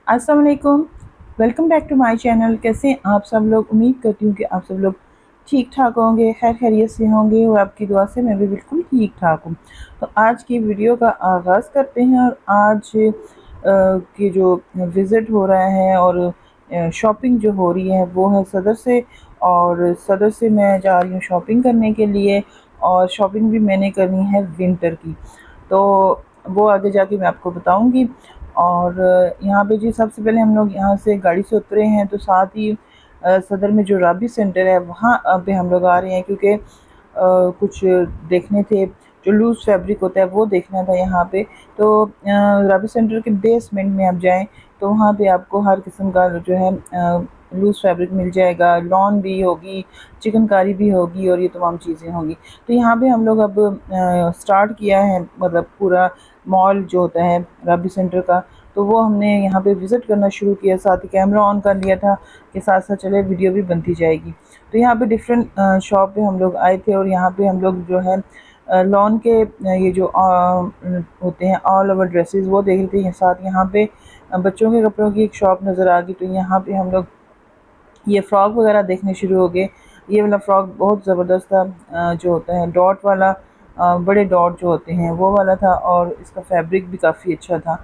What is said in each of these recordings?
अस्सलाम वालेकुम। Welcome back to my channel. कैसे हैं आप सब लोग? उम्मीद करती हूँ कि आप सब लोग ठीक ठाक होंगे, खैर खैरियत से होंगे और आपकी दुआ से मैं भी बिल्कुल ठीक ठाक हूँ। तो आज की वीडियो का आगाज़ करते हैं और आज की जो विज़िट हो रहा है और शॉपिंग जो हो रही है वो है सदर से। और सदर से मैं जा रही हूँ शॉपिंग करने के लिए और शॉपिंग भी मैंने करनी है विंटर की। तो वो आगे जाके मैं आपको बताऊंगी। और यहाँ पे जी सबसे पहले हम लोग यहाँ से गाड़ी से उतरे हैं तो साथ ही सदर में जो राबी सेंटर है वहाँ पे हम लोग आ रहे हैं, क्योंकि कुछ देखने थे, जो लूज़ फैब्रिक होता है वो देखना था यहाँ पे। तो राबी सेंटर के बेसमेंट में आप जाएं तो वहाँ पे आपको हर किस्म का जो है लूज़ फैब्रिक मिल जाएगा, लॉन भी होगी, चिकनकारी भी होगी और ये तमाम चीज़ें होंगी। तो यहाँ पे हम लोग अब स्टार्ट किया है, मतलब पूरा मॉल जो होता है राबी सेंटर का, तो वो हमने यहाँ पे विज़िट करना शुरू किया। साथ ही कैमरा ऑन कर लिया था कि साथ साथ चले वीडियो भी बनती जाएगी। तो यहाँ पे डिफरेंट शॉप पे हम लोग आए थे और यहाँ पे हम लोग जो है लॉन के ये जो होते हैं ऑल ओवर ड्रेसेस वो देख रहे थे। साथ यहाँ पे बच्चों के कपड़ों की एक शॉप नज़र आ गई, तो यहाँ पे हम लोग ये फ्रॉक वगैरह देखने शुरू हो गए। ये वाला फ्रॉक बहुत ज़बरदस्त था, जो होता है डॉट वाला, बड़े डॉट जो होते हैं वो वाला था और इसका फैब्रिक भी काफ़ी अच्छा था।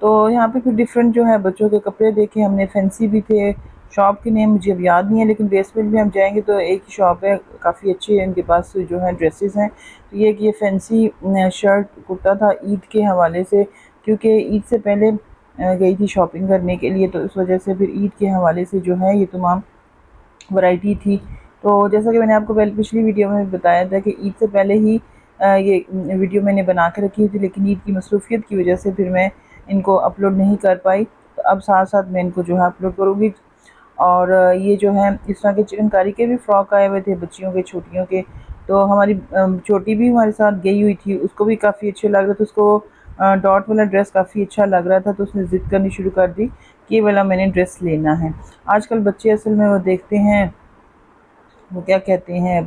तो यहाँ पे फिर डिफरेंट जो है बच्चों के कपड़े देखे हमने, फैंसी भी थे। शॉप के नेम मुझे अब याद नहीं है, लेकिन बेसमेंट में हम जाएंगे तो एक ही शॉप है, काफ़ी अच्छी है, इनके पास जो है ड्रेसेस हैं। तो ये फैंसी शर्ट कुर्ता था ईद के हवाले से, क्योंकि ईद से पहले गई थी शॉपिंग करने के लिए, तो इस वजह से फिर ईद के हवाले से जो है ये तमाम वैरायटी थी। तो जैसा कि मैंने आपको पहले पिछली वीडियो में भी बताया था कि ईद से पहले ही ये वीडियो मैंने बना के रखी हुई थी, लेकिन ईद की मसरूफियत की वजह से फिर मैं इनको अपलोड नहीं कर पाई। तो अब साथ साथ मैं इनको जो है अपलोड करूँगी। और ये जो है इस तरह के चिकनकारी के भी फ्रॉक आए हुए थे बच्चियों के, छोटियों के। तो हमारी छोटी भी हमारे साथ गई हुई थी, उसको भी काफ़ी अच्छे लग रहे थे, उसको डॉट वाला ड्रेस काफ़ी अच्छा लग रहा था, तो उसने ज़िद करनी शुरू कर दी कि ये वाला मैंने ड्रेस लेना है। आजकल बच्चे असल में वो देखते हैं, वो क्या कहते हैं,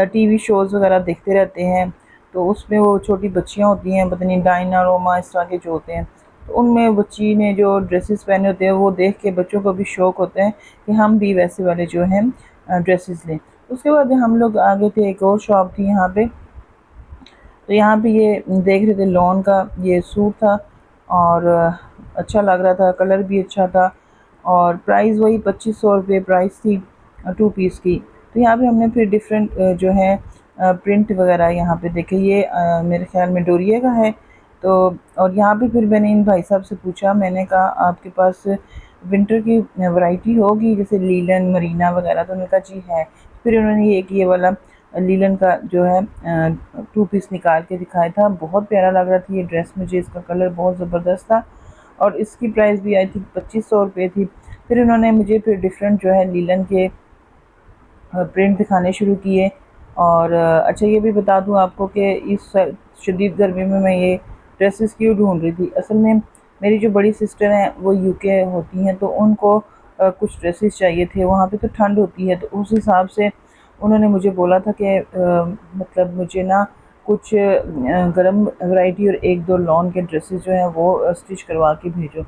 टीवी शोज़ वगैरह देखते रहते हैं। तो उसमें वो छोटी बच्चियाँ होती हैं, पता नहीं डायना रोमा इस तरह के जो होते हैं, तो उनमें बच्ची ने जो ड्रेसेस पहने होते हैं वो देख के बच्चों को भी शौक़ होता है कि हम भी वैसे वाले जो हैं ड्रेसेस लें। उसके बाद हम लोग आगे थे, एक और शॉप थी यहाँ पे। तो यहाँ पे ये देख रहे थे लॉन का ये सूट था और अच्छा लग रहा था, कलर भी अच्छा था और प्राइस वही 2500 रुपये प्राइस थी 2 पीस की। तो यहाँ पे हमने फिर डिफरेंट जो है प्रिंट वगैरह यहाँ पे देखे। ये मेरे ख्याल में डोरिया का है। तो और यहाँ पे फिर मैंने इन भाई साहब से पूछा, मैंने कहा आपके पास विंटर की वैरायटी होगी जैसे लीलन मरीना वगैरह? तो उन्होंने कहा जी है। फिर उन्होंने ये वाला लीलन का जो है 2 पीस निकाल के दिखाया था, बहुत प्यारा लग रहा था ये ड्रेस मुझे, इसका कलर बहुत ज़बरदस्त था और इसकी प्राइस भी आई थी 2500 रुपये थी। फिर उन्होंने मुझे फिर डिफरेंट जो है लीलन के प्रिंट दिखाने शुरू किए। और अच्छा ये भी बता दूं आपको कि इस शदीद गर्मी में मैं ये ड्रेसेस क्यों ढूंढ रही थी। असल में मेरी जो बड़ी सिस्टर हैं वो यूके होती हैं, तो उनको कुछ ड्रेसेस चाहिए थे। वहाँ पे तो ठंड होती है, तो उस हिसाब से उन्होंने मुझे बोला था कि मतलब मुझे ना कुछ गर्म वैरायटी और एक दो लॉन के ड्रेसेस जो हैं वो स्टिच करवा के भेजो।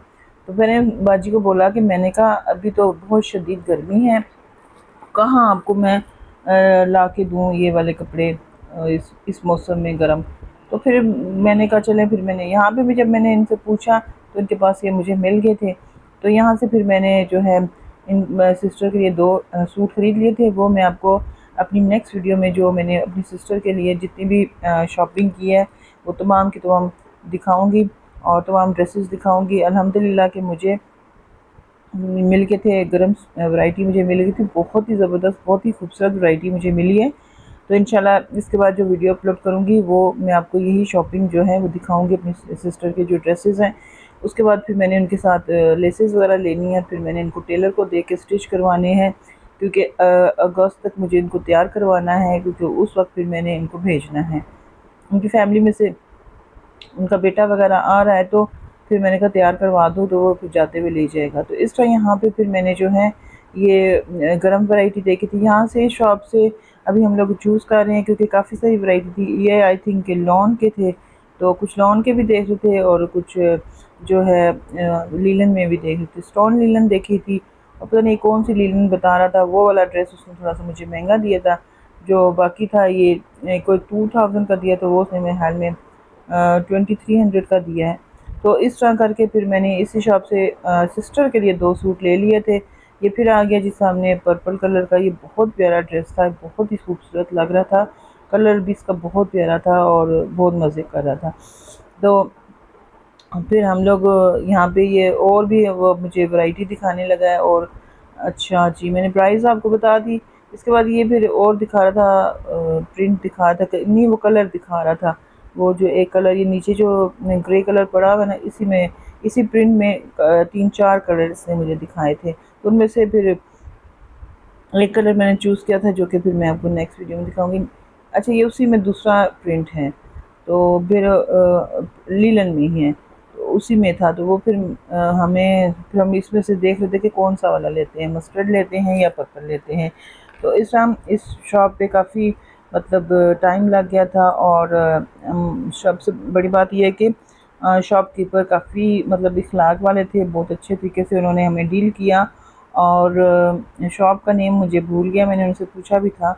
तो मैंने बाजी को बोला कि मैंने कहा अभी तो बहुत शदीद गर्मी है, कहाँ आपको मैं ला के दूँ ये वाले कपड़े इस मौसम में गर्म। तो फिर मैंने कहा चलें, फिर मैंने यहाँ पे भी जब मैंने इनसे पूछा तो इनके पास ये मुझे मिल गए थे। तो यहाँ से फिर मैंने जो है इन सिस्टर के लिए 2 सूट ख़रीद लिए थे। वो मैं आपको अपनी नेक्स्ट वीडियो में, जो मैंने अपनी सिस्टर के लिए जितनी भी शॉपिंग की है वो तमाम की तमाम दिखाऊँगी और तमाम ड्रेसेस दिखाऊँगी। अल्हम्दुलिल्लाह कि मुझे मिल गए थे, गर्म वैरायटी मुझे मिल गई थी, बहुत ही ज़बरदस्त, बहुत ही खूबसूरत वैरायटी मुझे मिली है। तो इंशाल्लाह इसके बाद जो वीडियो अपलोड करूँगी वो मैं आपको यही शॉपिंग जो है वो दिखाऊँगी अपनी सिस्टर के जो ड्रेसेस हैं। उसके बाद फिर मैंने उनके साथ लेसेस वगैरह लेनी है, फिर मैंने इनको टेलर को दे के स्टिच करवाने हैं, क्योंकि अगस्त तक मुझे इनको तैयार करवाना है, क्योंकि उस वक्त फिर मैंने इनको भेजना है। उनकी फैमिली में से उनका बेटा वगैरह आ रहा है, तो फिर मैंने कहा तैयार करवा दो, तो वो फिर जाते हुए ले जाएगा। तो इस तरह यहाँ पे फिर मैंने जो है ये गर्म वैरायटी देखी थी। यहाँ से शॉप से अभी हम लोग चूज़ कर रहे हैं, क्योंकि काफ़ी सारी वैरायटी थी। ये आई थिंक लॉन के थे, तो कुछ लॉन के भी देख रहे थे और कुछ जो है लीलन में भी देख रही थी, स्टोन लीलन देखी थी, और पता नहीं कौन सी लीलन बता रहा था, वो वाला ड्रेस उसने थोड़ा सा मुझे महंगा दिया था। जो बाकी था ये कोई 2000 का दिया, तो वो उसने मेरे हाल में 2300 का दिया है। तो इस तरह करके फिर मैंने इसी शॉप से सिस्टर के लिए 2 सूट ले लिए थे। ये फिर आ गया जी सामने पर्पल कलर का, ये बहुत प्यारा ड्रेस था, बहुत ही खूबसूरत लग रहा था, कलर भी इसका बहुत प्यारा था और बहुत मज़े कर रहा था। तो फिर हम लोग यहाँ पे ये और भी वो मुझे वैरायटी दिखाने लगा है। और अच्छा जी, मैंने प्राइस आपको बता दी। इसके बाद ये फिर और दिखा रहा था, प्रिंट दिखा रहा था, नहीं वो कलर दिखा रहा था। वो जो एक कलर ये नीचे जो ग्रे कलर पड़ा हुआ है ना, इसी में इसी प्रिंट में 3-4 कलर इसने मुझे दिखाए थे, तो उनमें से फिर एक कलर मैंने चूज़ किया था, जो कि फिर मैं आपको नेक्स्ट वीडियो में दिखाऊंगी। अच्छा, ये उसी में दूसरा प्रिंट है, तो फिर लीलन में ही है, तो उसी में था। तो वो फिर फिर हम इसमें से देख रहे थे कि कौन सा वाला लेते हैं, मस्टर्ड लेते हैं या पर्पल लेते हैं। तो इस शॉप पे काफ़ी मतलब टाइम लग गया था। और सबसे बड़ी बात यह है कि शॉपकीपर काफ़ी मतलब इखलाक वाले थे, बहुत अच्छे तरीके से उन्होंने हमें डील किया। और शॉप का नेम मुझे भूल गया, मैंने उनसे पूछा भी था।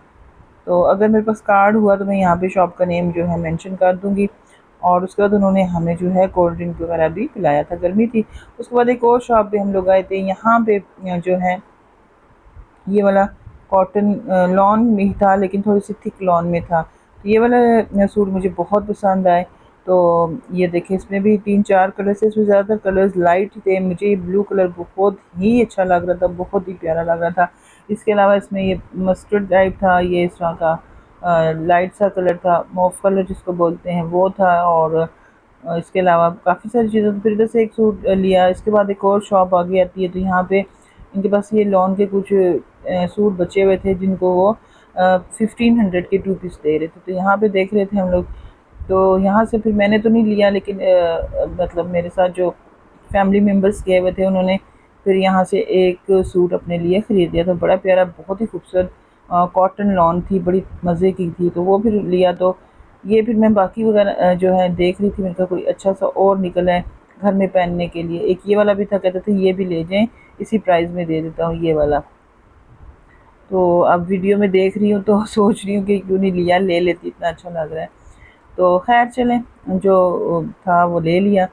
तो अगर मेरे पास कार्ड हुआ तो मैं यहाँ पे शॉप का नेम जो है मेंशन कर दूँगी। और उसके बाद उन्होंने हमें जो है कोल्ड ड्रिंक वगैरह भी पिलाया था, गर्मी थी। उसके बाद एक और शॉप पे हम लोग आए थे, यहाँ पे जो है ये वाला कॉटन लॉन में ही था, लेकिन थोड़ी सी थिक लॉन में था। तो ये वाला सूट मुझे बहुत पसंद आए। तो ये देखिए, इसमें भी 3-4 कलर्स थे, इसमें ज़्यादातर कलर्स लाइट थे। मुझे ये ब्लू कलर बहुत ही अच्छा लग रहा था, बहुत ही प्यारा लग रहा था। इसके अलावा इसमें ये मस्टर्ड टाइप था, ये इस तरह का लाइट सा कलर था, मॉव कलर जिसको बोलते हैं वो था। और इसके अलावा काफ़ी सारी चीज़ें। तो फिर इधर से एक सूट लिया। इसके बाद एक और शॉप आगे आती है, तो यहाँ पे इनके पास ये लॉन के कुछ सूट बचे हुए थे, जिनको वो 1500 के 2 पीस दे रहे थे। तो यहाँ पे देख रहे थे हम लोग। तो यहाँ से फिर मैंने तो नहीं लिया, लेकिन मतलब मेरे साथ जो फैमिली मेम्बर्स गए हुए थे, उन्होंने फिर यहाँ से एक सूट अपने लिए ख़रीद लिया। तो बड़ा प्यारा, बहुत ही खूबसूरत कॉटन लॉन थी, बड़ी मज़े की थी, तो वो फिर लिया। तो ये फिर मैं बाकी वगैरह जो है देख रही थी, मेरे को कोई अच्छा सा और निकला है घर में पहनने के लिए। एक ये वाला भी था, कहते थे ये भी ले जाएं, इसी प्राइस में दे देता हूँ ये वाला। तो अब वीडियो में देख रही हूँ तो सोच रही हूँ कि क्यों नहीं लिया, ले लेती, इतना अच्छा लग रहा है। तो खैर चलें, जो था वो ले लिया।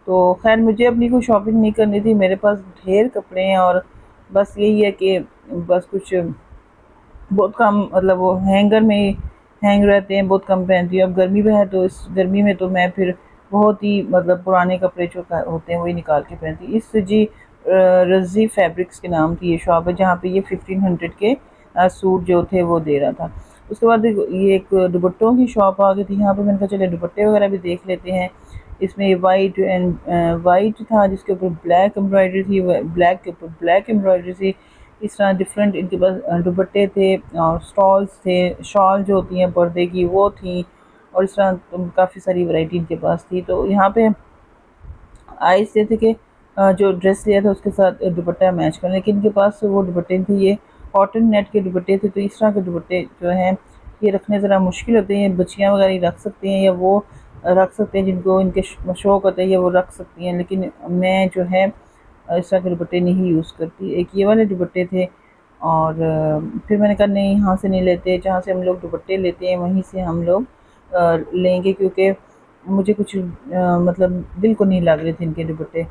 तो खैर मुझे अपनी कोई शॉपिंग नहीं करनी थी, मेरे पास ढेर कपड़े हैं। और बस यही है कि बस कुछ बहुत कम, मतलब वो हैंगर में ही हैंग रहते हैं, बहुत कम पहनती हूँ। अब गर्मी में है, तो इस गर्मी में तो मैं फिर बहुत ही मतलब पुराने कपड़े जो होते हैं वही निकाल के पहनती हूँ। इस जी रज़ी फैब्रिक्स के नाम की ये शॉप है, जहाँ पे ये 1500 के सूट जो थे वो दे रहा था। उसके बाद ये एक दुपट्टों की शॉप आ गई थी, यहाँ पे मैंने कहा चले दुपट्टे वगैरह भी देख लेते हैं। इसमें वाइट था, जिसके ऊपर ब्लैक एम्ब्रॉयडरी थी, ब्लैक के ऊपर ब्लैक एम्ब्रॉयडरी थी। इस तरह डिफरेंट इनके पास दुपट्टे थे, और स्टॉल्स थे, शॉल जो होती हैं पर्दे की वो थी। और इस तरह काफ़ी सारी वैरायटी इनके पास थी। तो यहाँ पे आए इसलिए थे कि जो ड्रेस लिया था उसके साथ दुपट्टा मैच करने, लेकिन इनके पास वो दुपट्टे थे, ये कॉटन नेट के दुपट्टे थे। तो इस तरह के दुपट्टे जो हैं ये रखने ज़रा मुश्किल होते हैं, बच्चियाँ वगैरह रख सकती हैं, या वो रख सकते हैं जिनको इनके शौक़ होता है, या वो रख सकती हैं। लेकिन मैं जो है इस तरह के दुपट्टे नहीं यूज़ करती। एक ये वाले दुपट्टे थे। और फिर मैंने कहा नहीं, यहाँ से नहीं लेते, जहाँ से हम लोग दुपट्टे लेते हैं वहीं से हम लोग लेंगे, क्योंकि मुझे कुछ मतलब दिल को नहीं लग रहे थे इनके दुपट्टे,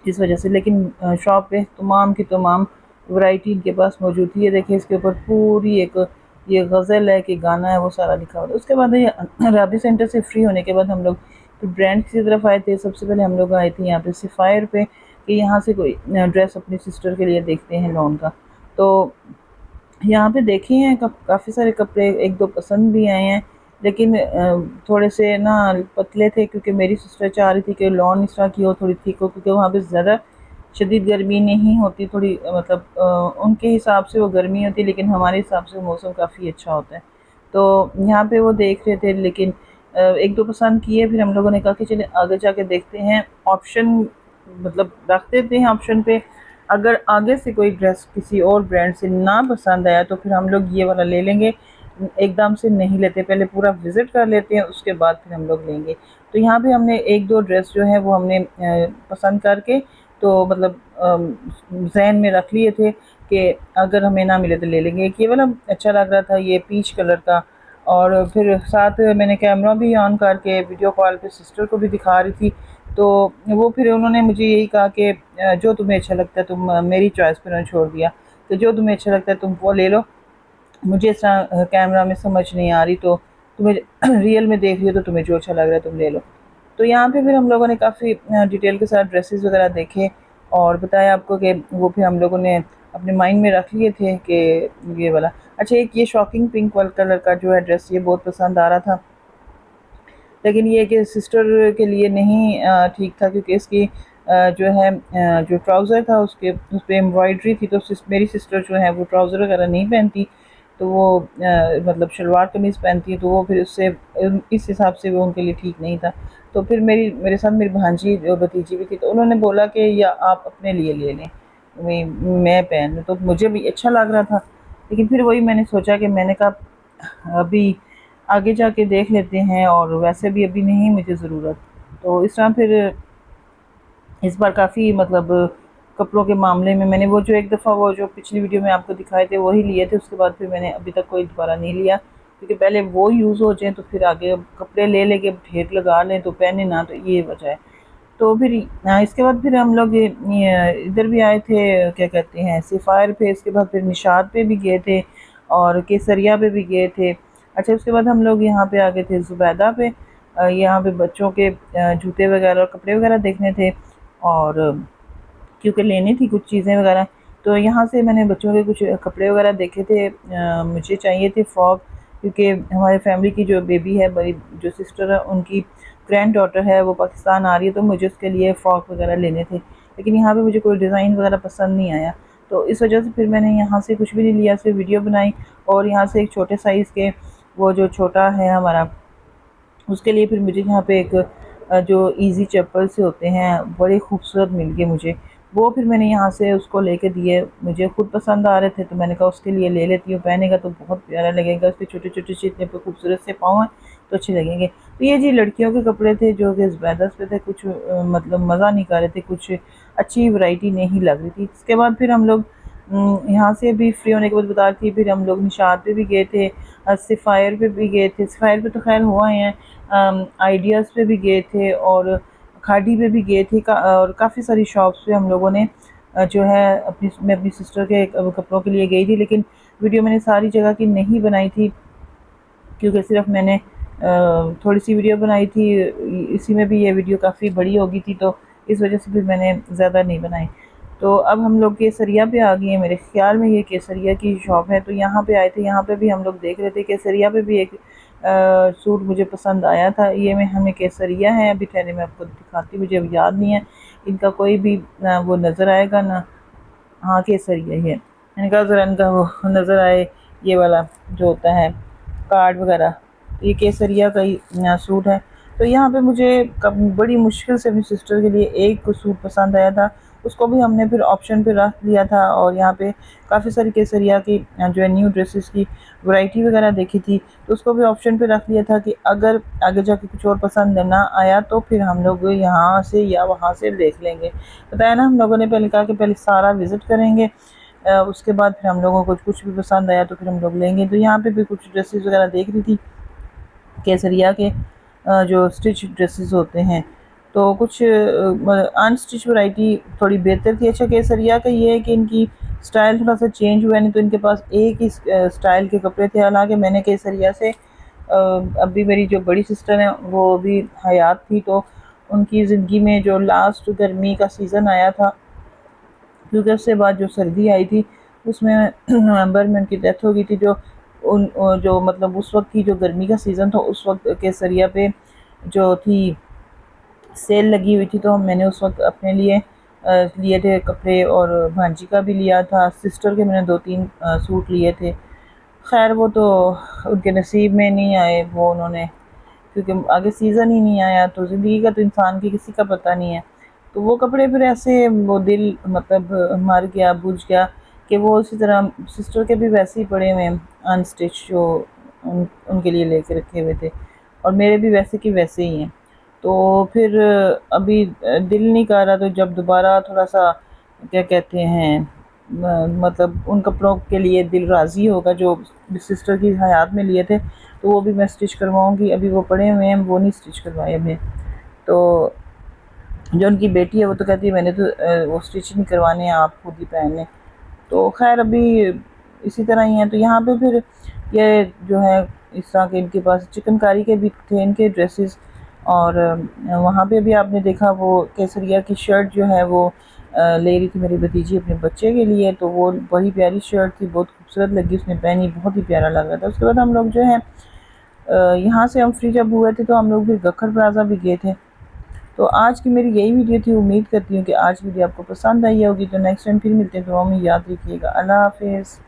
जिस वजह से। लेकिन शॉप पे तमाम की तमाम वैरायटी इनके पास मौजूद थी। ये देखिए, इसके ऊपर पूरी एक ये गज़ल है कि गाना है, वो सारा लिखा हुआ है। उसके बाद ये राबी सेंटर से फ्री होने के बाद हम लोग फिर ब्रांड की तरफ आए थे। सबसे पहले हम लोग आए थे यहाँ पे सिफायर पे, कि यहाँ से कोई ड्रेस अपनी सिस्टर के लिए देखते हैं लॉन का। तो यहाँ पे देखे हैं काफ़ी सारे कपड़े, एक दो पसंद भी आए हैं, लेकिन थोड़े से ना पतले थे, क्योंकि मेरी सिस्टर चाह रही थी कि लॉन इस तरह की हो, थोड़ी थिक हो, क्योंकि वहाँ पे ज़्यादा शदीद गर्मी नहीं होती, थोड़ी मतलब उनके हिसाब से वो गर्मी होती है, लेकिन हमारे हिसाब से मौसम काफ़ी अच्छा होता है। तो यहाँ पे वो देख रहे थे, लेकिन एक दो पसंद किए। फिर हम लोगों ने कहा कि चले आगे जाके देखते हैं, ऑप्शन मतलब रख देते हैं ऑप्शन पे। अगर आगे से कोई ड्रेस किसी और ब्रांड से ना पसंद आया तो फिर हम लोग ये वाला ले लेंगे, एकदम से नहीं लेते, पहले पूरा विज़िट कर लेते हैं, उसके बाद फिर हम लोग लेंगे। तो यहाँ पे हमने 1-2 ड्रेस जो है वो हमने पसंद करके तो मतलब ज़हन में रख लिए थे कि अगर हमें ना मिले तो ले लेंगे। एक ये वाला अच्छा लग रहा था, ये पीच कलर का, और फिर साथ मैंने कैमरा भी ऑन करके वीडियो कॉल पे सिस्टर को भी दिखा रही थी। तो वो फिर उन्होंने मुझे यही कहा कि जो तुम्हें अच्छा लगता है तुम मेरी चॉइस पे उन्होंने छोड़ दिया कि जो तुम्हें अच्छा लगता है तुम वो ले लो, मुझे इस तरह कैमरा में समझ नहीं आ रही, तो तुम्हें रियल में देख रही हो तो तुम्हें जो अच्छा लग रहा है तुम ले लो। तो यहाँ पे फिर हम लोगों ने काफ़ी डिटेल के साथ ड्रेसेस वगैरह देखे और बताया आपको कि वो फिर हम लोगों ने अपने माइंड में रख लिए थे कि ये वाला। अच्छा, एक ये शॉकिंग पिंक वाला कलर का जो है ड्रेस, ये बहुत पसंद आ रहा था, लेकिन ये कि सिस्टर के लिए नहीं ठीक था, क्योंकि इसकी जो है जो ट्राउज़र था उसके उस पे एम्ब्रॉयडरी थी, तो मेरी सिस्टर जो है वो ट्राउज़र वगैरह नहीं पहनती, तो वो मतलब शलवार कमीज़ पहनती है, तो वो फिर उससे इस हिसाब से वो उनके लिए ठीक नहीं था। तो फिर मेरे साथ मेरी भांजी जो भतीजी भी थी, तो उन्होंने बोला कि या आप अपने लिए ले लें, मैं पहन लूँ, तो मुझे भी अच्छा लग रहा था। लेकिन फिर वही मैंने सोचा कि मैंने कहा अभी आगे जाके देख लेते हैं, और वैसे भी अभी नहीं मुझे ज़रूरत। तो इस तरह फिर इस बार काफ़ी मतलब कपड़ों के मामले में मैंने वो जो एक दफ़ा वो जो पिछली वीडियो में आपको दिखाए थे वही लिए थे, उसके बाद फिर मैंने अभी तक कोई दोबारा नहीं लिया, क्योंकि पहले वो यूज़ हो जाएँ तो फिर आगे कपड़े ले लेके अब ढेर लगा लें तो पहने ना, तो ये वजह है। तो फिर इसके बाद फिर हम लोग इधर भी आए थे, क्या कहते हैं, सेफायर पे, इसके बाद फिर निशात पे भी गए थे और केसरिया पे भी गए थे। अच्छा, उसके बाद हम लोग यहाँ पे आ गए थे ज़ुबैदा पे, यहाँ पे बच्चों के जूते वगैरह और कपड़े वगैरह देखने थे, और क्योंकि लेनी थी कुछ चीज़ें वगैरह, तो यहाँ से मैंने बच्चों के कुछ कपड़े वगैरह देखे थे। मुझे चाहिए थे फ्रॉक, क्योंकि हमारे फैमिली की जो बेबी है, बड़ी जो सिस्टर है, उनकी ग्रैंड डॉटर है, वो पाकिस्तान आ रही है, तो मुझे उसके लिए फ़्रॉक वगैरह लेने थे। लेकिन यहाँ पे मुझे कोई डिज़ाइन वगैरह पसंद नहीं आया, तो इस वजह से फिर मैंने यहाँ से कुछ भी नहीं लिया, सिर्फ वीडियो बनाई, और यहाँ से एक छोटे साइज़ के, वो जो छोटा है हमारा, उसके लिए फिर मुझे यहाँ पे एक जो इजी चप्पल से होते हैं, बड़े खूबसूरत मिल गए मुझे, वो फिर मैंने यहाँ से उसको लेके दिए। मुझे खुद पसंद आ रहे थे, तो मैंने कहा उसके लिए ले लेती हूँ, पहनेगा तो बहुत प्यारा लगेगा, उसके छोटे छोटे से इतने खूबसूरत से पाँव हैं तो अच्छे लगेंगे। तो ये जी लड़कियों के कपड़े थे जो कि ज़बरदस्त पे थे, कुछ मतलब मज़ा नहीं कर रहे थे, कुछ अच्छी वैरायटी नहीं लग रही थी। इसके बाद फिर हम लोग यहाँ से भी फ्री होने के बाद बता रही थी, फिर हम लोग निशात पे भी गए थे, सफ़ायर पे भी गए थे, सफ़ायर पे तो खैर हुआ ही है, आइडियाज़ पे भी गए थे, और खाड़ी पे भी गए थे, और काफ़ी सारी शॉप्स पे हम लोगों ने जो है मैं अपनी सिस्टर के कपड़ों के लिए गई थी, लेकिन वीडियो मैंने सारी जगह की नहीं बनाई थी, क्योंकि सिर्फ मैंने थोड़ी सी वीडियो बनाई थी, इसी में भी ये वीडियो काफ़ी बड़ी हो गई थी, तो इस वजह से फिर मैंने ज़्यादा नहीं बनाई। तो अब हम लोग केसरिया पे आ गए हैं, मेरे ख्याल में ये केसरिया की शॉप है, तो यहाँ पे आए थे, यहाँ पे भी हम लोग देख रहे थे। केसरिया पे भी एक सूट मुझे पसंद आया था, ये में हमें केसरिया है, अभी ठहरे मैं आपको दिखाती हूँ, मुझे अब याद नहीं है इनका कोई भी वो नज़र आएगा ना, हाँ केसरिया ही है। मैंने कहा ज़रा इनका वो नज़र आए, ये वाला जो होता है कार्ड वगैरह, तो ये केसरिया का ही सूट है। तो यहाँ पे मुझे बड़ी मुश्किल से अपनी सिस्टर के लिए एक सूट पसंद आया था, उसको भी हमने फिर ऑप्शन पे रख लिया था, और यहाँ पे काफ़ी सारी केसरिया की जो है न्यू ड्रेसेस की वैरायटी वगैरह देखी थी, तो उसको भी ऑप्शन पे रख लिया था कि अगर आगे जाके कुछ और पसंद ना आया तो फिर हम लोग यहाँ से या वहाँ से देख लेंगे। बताया ना, हम लोगों ने पहले कहा कि पहले सारा विज़िट करेंगे, उसके बाद फिर हम लोगों को कुछ भी पसंद आया तो फिर हम लोग लेंगे। तो यहाँ पे भी कुछ ड्रेसेस वगैरह देख रही थी, केसरिया के जो स्टिच ड्रेसेस होते हैं, तो कुछ अनस्टिच वैरायटी थोड़ी बेहतर थी। अच्छा, केसरिया का ये है कि इनकी स्टाइल थोड़ा सा चेंज हुआ है, नहीं तो इनके पास एक ही स्टाइल के कपड़े थे। हालांकि मैंने केसरिया से अभी मेरी जो बड़ी सिस्टर है वो भी हयात थी, तो उनकी ज़िंदगी में जो लास्ट गर्मी का सीज़न आया था, क्योंकि उससे बाद जो सर्दी आई थी उसमें नवंबर में उनकी डेथ हो गई थी, जो जो मतलब उस वक्त की जो गर्मी का सीज़न था, उस वक्त केसरिया पे जो थी सेल लगी हुई थी, तो मैंने उस वक्त अपने लिए लिए थे कपड़े, और भांजी का भी लिया था, सिस्टर के मैंने 2-3 सूट लिए थे। खैर वो तो उनके नसीब में नहीं आए, वो उन्होंने, क्योंकि आगे सीज़न ही नहीं आया, तो ज़िंदगी का तो इंसान की किसी का पता नहीं है। तो वो कपड़े फिर ऐसे वो दिल मतलब मर गया, बुझ गया, कि वो इसी तरह सिस्टर के भी वैसे ही पड़े हुए हैं अनस्टिच, जो उनके लिए लेके रखे हुए थे, और मेरे भी वैसे कि वैसे ही हैं। तो फिर अभी दिल नहीं कर रहा, तो जब दोबारा थोड़ा सा क्या कहते हैं मतलब उन कपड़ों के लिए दिल राज़ी होगा जो सिस्टर की हयात में लिए थे, तो वो भी मैं स्टिच करवाऊँगी। अभी वो पड़े हुए हैं, वो नहीं स्टिच करवाए हमने। तो जो उनकी बेटी है वो तो कहती है मैंने तो वो स्टिच नहीं करवाने हैं, आप खुद ही पहन लें। तो खैर अभी इसी तरह ही है। तो यहाँ पे फिर ये जो है इस तरह के इनके पास चिकनकारी के भी थे इनके ड्रेसेस, और वहाँ पे भी आपने देखा वो केसरिया की शर्ट जो है वो ले रही थी मेरी भतीजी अपने बच्चे के लिए। तो वो बड़ी प्यारी शर्ट थी, बहुत खूबसूरत लगी, उसने पहनी, बहुत ही प्यारा लग रहा था। उसके बाद हम लोग जो है यहाँ से हम फ्री जब हुए थे तो हम लोग फिर गखर प्लाजा भी गए थे। तो आज की मेरी यही वीडियो थी। उम्मीद करती हूँ कि आज की वीडियो आपको पसंद आई होगी। तो नेक्स्ट टाइम फिर मिलते हैं, दुआ में याद रखिएगा। अल्लाह हाफिज़।